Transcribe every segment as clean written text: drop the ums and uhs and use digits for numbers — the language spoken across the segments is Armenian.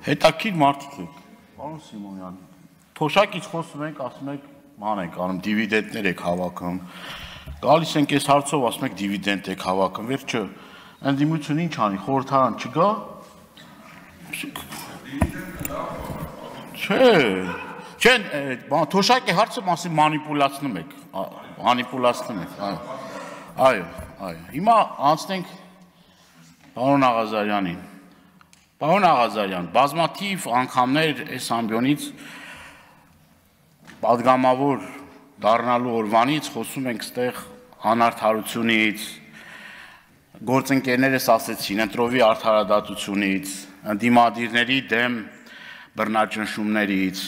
Հետաքրքիր մարդիկ եք, պարոն Սիմոնյան, թոշակից խոսում ենք, ասում եք, ման ենք անում, դիվիդենտներ եք հավաքում, գալիս ենք այս հարցով, ասում եք դիվիդենտ եք հավաքում, վերջը, ընդդիմություն ինչ անի, խորհրդարան չգա։ Չէ, թոշակի հարցը մասին մանիպուլացնում եք, այո, հիմա անցնենք պարոն Աղազարյանին, պարոն Աղազարյան, բազմաթիվ անգամներ այս ամբիոնից պատգամավոր դառնալու օրվանից խոսում ենք ստեղ անարդարությունից, գործընկերներս ասեցին, ընտրովի արդարադատությունից, ընդդիմադիրների դեմ բռնաճնշումներից,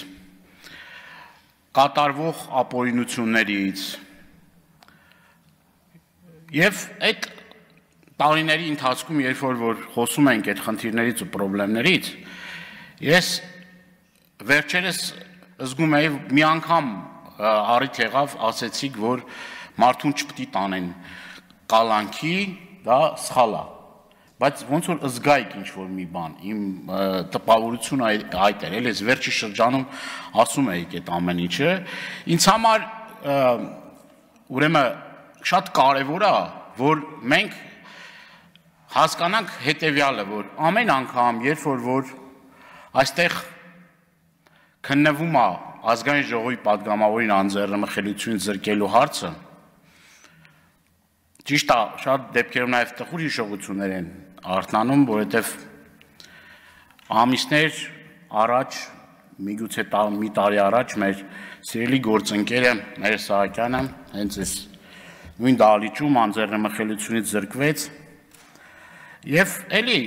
կատարվող ապօրինություններից եւ այդ տարիների ընթացքում, երբ որ խոսում ենք այդ խնդիրներից ու խնդիրներից, ես վերջերս զգում եի մի անգամ առիթ եղավ, ասեցիք, որ մարդուն չպետք է տանեն կալանքի, դա սխալ է, բայց ոնց որ զգայք ինչ-որ մի բան, իմ տպավորությունը այդ էր, ես վերջի շրջանում ասում էիք այդ ամեն ինչը, ինձ համար ուրեմն շատ կարևոր է, որ մենք հասկանանք հետևյալը, որ ամեն անգամ, երբ որ այստեղ քննվում է ազգային ժողովի պատգամավորին անձեռնմխելիություն զրկելու հարցը, ճիշտ է, շատ դեպքերում նաև տխուր հիշողություններ են արթնանում, որովհետև ամիսներ առաջ, միգուցե մի տարի առաջ մեր սիրելի գործընկերը Մհեր Սահակյանը հենց այս նույն դահլիճում անձեռնմխելիությունից զրկվեց եւ էլի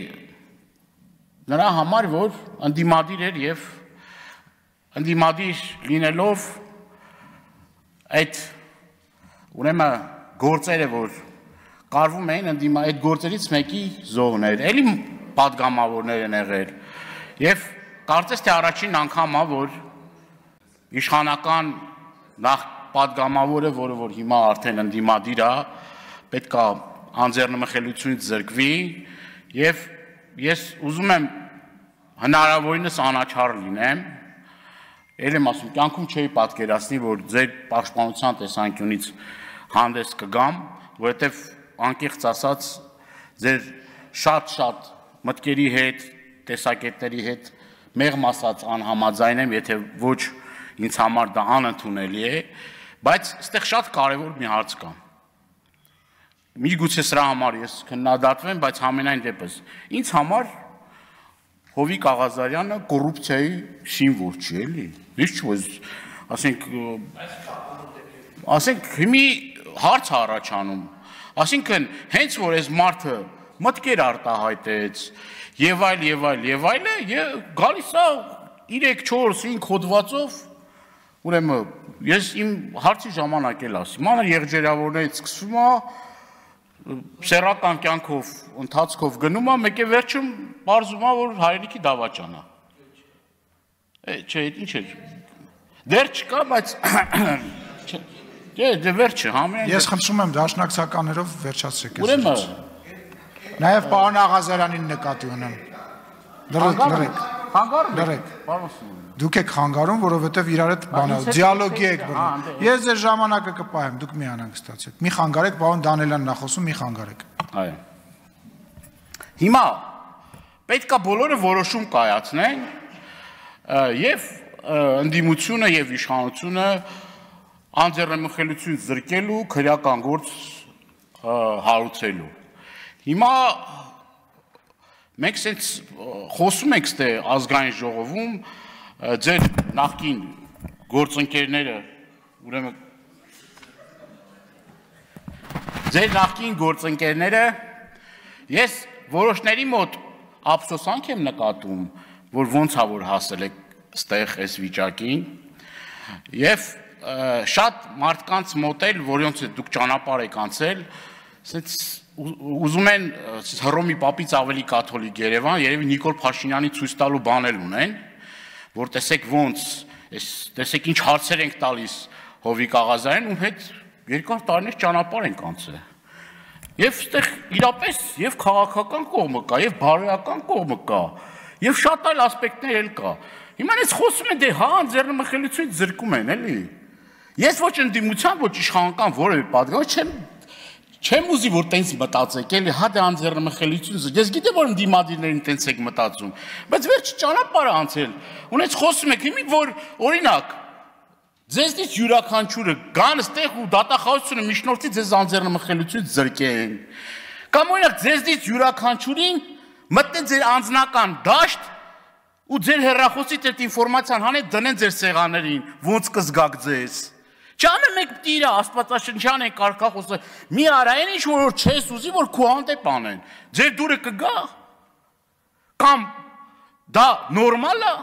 նրա համար, որ ընդդիմադիր էր եւ ընդդիմադիր լինելով այդ ուրեմն գործերը, որ կարվում էին այդ գործերից մեկի զոհն էր, էլի պատգամավորներ են եղել եւ կարծես թե առաջին անգամ է, որ իշխանական նախ պատգամավորը, որը որ հիմա արդեն ընդդիմադիր է, պետք է անձեռնմխելիությունից զրկվի եւ ես ուզում եմ հնարավորինս անաչառ լինեմ, ել եմ ասում, կյանքում չէի պատկերացնի, որ ձեր պաշտպանության տեսանկյունից հանդես կգամ, որովհետեւ անկեղծ ասած ձեր շատ մտքերի հետ, տեսակետների հետ մեղմ ասած անհամաձայն եմ, եթե ոչ ինձ համար դա անընդունելի է, բայց այստեղ շատ կարևոր մի հարց կա։ Միգուցե սրա համար ես քննադատվեմ, բայց համենայն դեպս ինձ համար Հովիկ Աղազարյանը կոռուպցիայի սիմվոլ չի, էլի։ Իսկ ասենք մի հարց առաջանում, ասինքն հենց որ այս մարդը մտքեր արտահայտեց եւ այլը, գալիս է 3-4-5 հոդվածով, ուրեմն ես իմ հարցի ժամանակ էլ ասի, մանր եղջերավորներից սկսվում է, սեռական կյանքով ընթացքով գնում է, մեկ է վերջում պարզում է, որ հայրենիքի դավաճան է։ Չէ, ինչ է։ Դեռ չկա, բայց դե վերջը համենայն Ես խնդրում եմ դաշնակցականներով վերջացրեք այս ուրեմն նաև պարոն Աղազարյանին նկատի ունեմ։ Լրեք։ Խանգարում Դուք եք խանգարում, որովհետև իրար հետ բանը դիալոգի եք բռնում։ Ես ձեր ժամանակը կպահեմ, դուք մի անհանգստացեք։ Մի խանգարեք, պարոն Դանելյանն է խոսում, մի խանգարեք։ Այո։ Հիմա պետք է բոլորը որոշում կայացնեն եւ ընդդիմությունը եւ իշխանությունը անձեռնմխելիություն զրկելու քրեական գործ հարուցելու։ Հիմա մենք sense խոսում ենք ստե ազգային ժողովում ձեր նախկին գործընկերները ուրեմն ձեր նախկին գործընկերները ես որոշների մոտ ափսոսանք եմ նկատում, որ ոնց է որ հասել եք ստեղ այս վիճակին եւ շատ մարդկանց մոտ էլ որոնց դուք ճանապարհ եք անցել, sense ուզում են Հռոմի պապից ավելի կաթոլիկ Երևան, երևի Նիկոլ Փաշինյանի ցույց տալու բան էլ ունեն, որ տեսեք ոնց, տեսեք ինչ հարցեր ենք տալիս Հովիկ Աղազարյանին, ում հետ երկար տարիներ ճանապարհ ենք անցել։ Եվ այստեղ իրապես եւ քաղաքական կողմը կա, եւ բարոյական կողմը կա, Եվ շատ այլ ասպեկտներ էլ կա։ Հիմա ես խոսում եմ, դե հա անձեռնմխելիությունից զրկում են, էլի։ Ես ոչ ընդդիմության, ոչ իշխանական որևէ պատգամ չեմ ուզի, որ տենց մտածեք, էլի, հա դե անձեռնմխելիություն, ես գիտեմ, որ դիմադիրներին տենց եք մտածում, բայց վերջ ճանապարհ անցել, ունեց խոսում եք, հիմի որ օրինակ, ձեզնից յուրաքանչյուրը գան ստեղ ու դատախազությունը միջնորդի ձեզ անձեռնմխելիությունից զրկեն, կամ օրինակ ձեզնից յուրաքանչյուրին մտնեն ձեր անձնական դաշտ ու ձեր հեռախոսից այդ ինֆորմացիան հանեն դնեն ձեր սեղաններին, ոնց կզգաք ձեզ։ Չանեմ եք պիտի իրա աստվածաշնչյան են կարգախոսը, մի արա այն ինչ որ չես ուզի, որ քո հանդեպ անեն, ձեր դուրը կգա, կամ դա նորմալ է,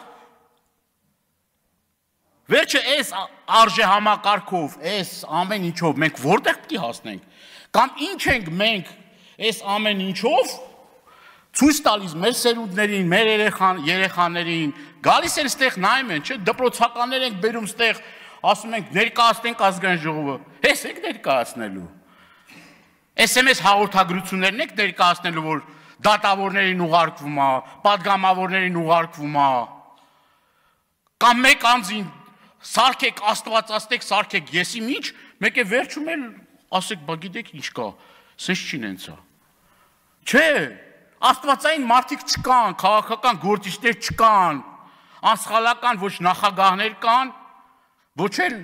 վերջը այս արժե համակարգով, այս ամեն ինչով մենք որտեղ պիտի հասնենք, կամ ինչ ենք մենք այս ամեն ինչով ցույց տալիս մեր սերունդներին, մեր երեխաներին, գալիս են ստեղ նայում են, չէ, դպրոցականներ ենք բերում ստեղ ասում ենք ներկայացնենք ազգային ժողովը, հես եք ներկայացնելու, SMS հաղորդագրություններն եք ներկայացնելու, որ դատավորներին ուղարկվում է, պատգամավորներին ուղարկվում է, կամ մեկ անձին սարքեք, աստվածացնեք, սարքեք եսի միջ, մեկ է վերջում էլ ասեք, բա գիտեք ինչ կա, սենց չի նենց է, չէ, աստվածային մարդիկ չկան, քաղաքական գործիչներ չկան, անսխալական ոչ նախագահներ կան, ոչ էլ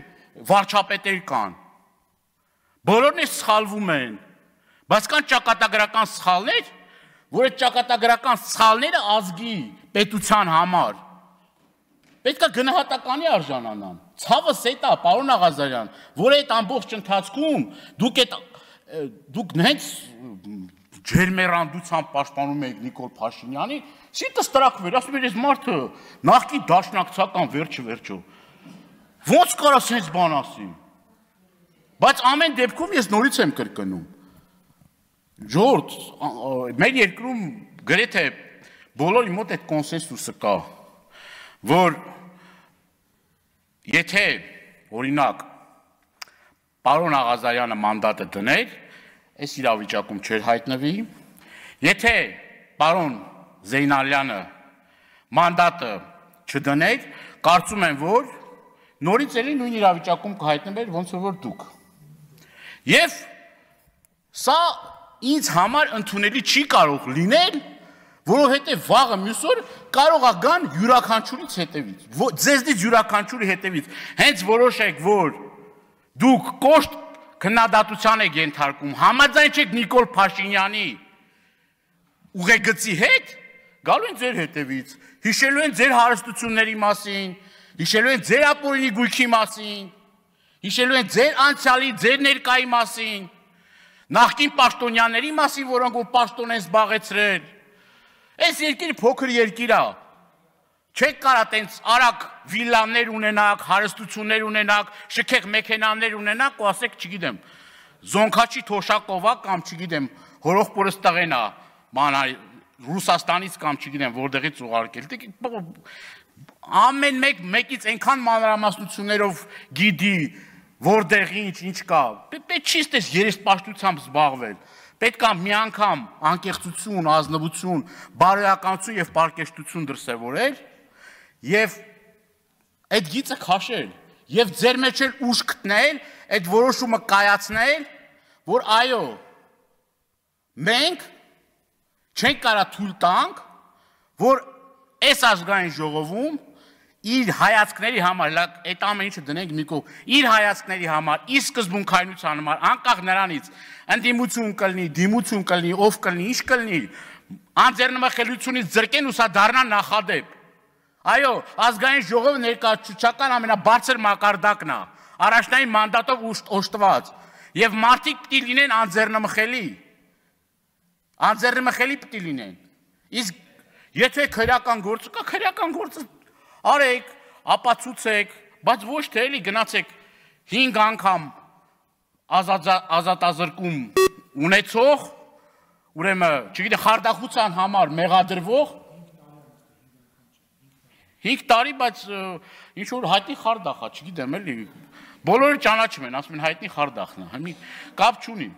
վարչապետեր կան, բոլորն էլ սխալվում են, բայց կան ճակատագրական սխալներ, որ այդ ճակատագրական սխալները ազգի, պետության համար, պետք է գնահատականի արժանանան, ցավս էդ է, պարոն Աղազարյան, որ այդ ամբողջ ընթացքում դուք հենց ջերմեռանդությամբ պաշտպանում եք Նիկոլ Փաշինյանի, սիտս տրակվեր, ասում էր, այս մարդը նախկին դաշնակցական վերջը, ոնց կարա սենց բան ասի, բայց ամեն դեպքում ես նորից եմ կրկնում, ժողովուրդ, մեր երկրում գրեթե բոլորի մոտ այդ կոնսենսուսը կա, որ եթե օրինակ պարոն Աղազարյանը մանդատը դներ, այս իրավիճակում չէր հայտնվի, եթե պարոն Զեյնալյանը մանդատը չդներ, կարծում եմ, որ նորից էլի նույն իրավիճակում կհայտնվեր, ոնց որ դուք։ Եվ սա ինձ համար ընդունելի չի կարող լինել, որովհետև վաղը մյուս օր կարող է գան յուրաքանչյուրից հետևից, ձեզնից յուրաքանչյուրի հետևից, հենց որոշեք, որ դուք կոշտ քննադատության եք ենթարկում, համաձայն չեք Նիկոլ Փաշինյանի ուղեգծի հետ, գալու են ձեր հետևից, հիշելու են ձեր հարստությունների մասին, հիշելու են ձեր ապօրինի գույքի մասին, հիշելու են ձեր անցյալի, ձեր ներկայի մասին, նախկին պաշտոնյաների մասին, որոնք որ պաշտոն են զբաղեցրել, այս երկիրը փոքր երկիր է, չեք կարա տենց արագ վիլլաներ ունենաք, հարստություններ ունենաք, շքեղ մեքենաներ ունենաք ու ասեք, չգիտեմ, Զոնքաչի Թոշակովա կամ չգիտեմ, Հորոխպորստաղենա, Ռուսաստանից կամ չգիտեմ, որտեղից ուղարկել, ամեն մեկից այնքան մանրամասնություններով գիտի, որտեղ ինչ կա, պետք չի ստես երեսպաշտությամբ զբաղվել, պետք է մի անգամ անկեղծություն, ազնվություն, բարոյականություն և պարկեշտություն դրսևորել և այդ գիծը քաշել և ձեր մեջ էլ ուժ գտնել, այդ որոշումը կայացնել, որ այո, մենք չենք կարա թույլ տանք, որ այս ազգային ժողովում իր հայացքների համար, այդ ամեն ինչը դնենք մի կողմ, իր հայացքների համար, իր սկզբունքայնության համար, անկախ նրանից ընդդիմություն կլինի, դիմություն կլինի, ով կլինի, ինչ կլինի, անձեռնմխելիությունից զրկեն ու սա դառնա նախադեպ։ Այո, ազգային ժողովը ներկայացուցչական ամենաբարձր մակարդակն է, առաջնային մանդատով օժտված, եւ մարդիկ պիտի լինեն անձեռնմխելի։ Անձեռնմխելի պիտի լինեն։ Իսկ եթե քրեական գործը կա, քրեական գործը արեք, ապացուցեք, բայց ոչ թե էլի գնացեք 5 անգամ ազատազրկում ունեցող, ուրեմն, չգիտեմ, խարդախության համար մեղադրվող 5 տարի, բայց ինչ որ հայտնի խարդախ է, չգիտեմ, էլի բոլորը ճանաչում են, ասում են հայտնի խարդախն է, հիմի կապ չունի։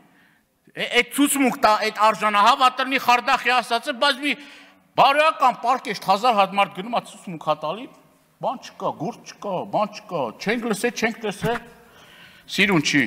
Այդ ցուցմունք տա, այդ արժանահավատալի խարդախի ասածը, բայց մի Բարոյական պարկեշտ 1000 հատ մարդ գնում է ցուցմունք հատալի, բան չկա, գործ չկա, բան չկա, չենք լսել, չենք տեսել, սիրուն չի։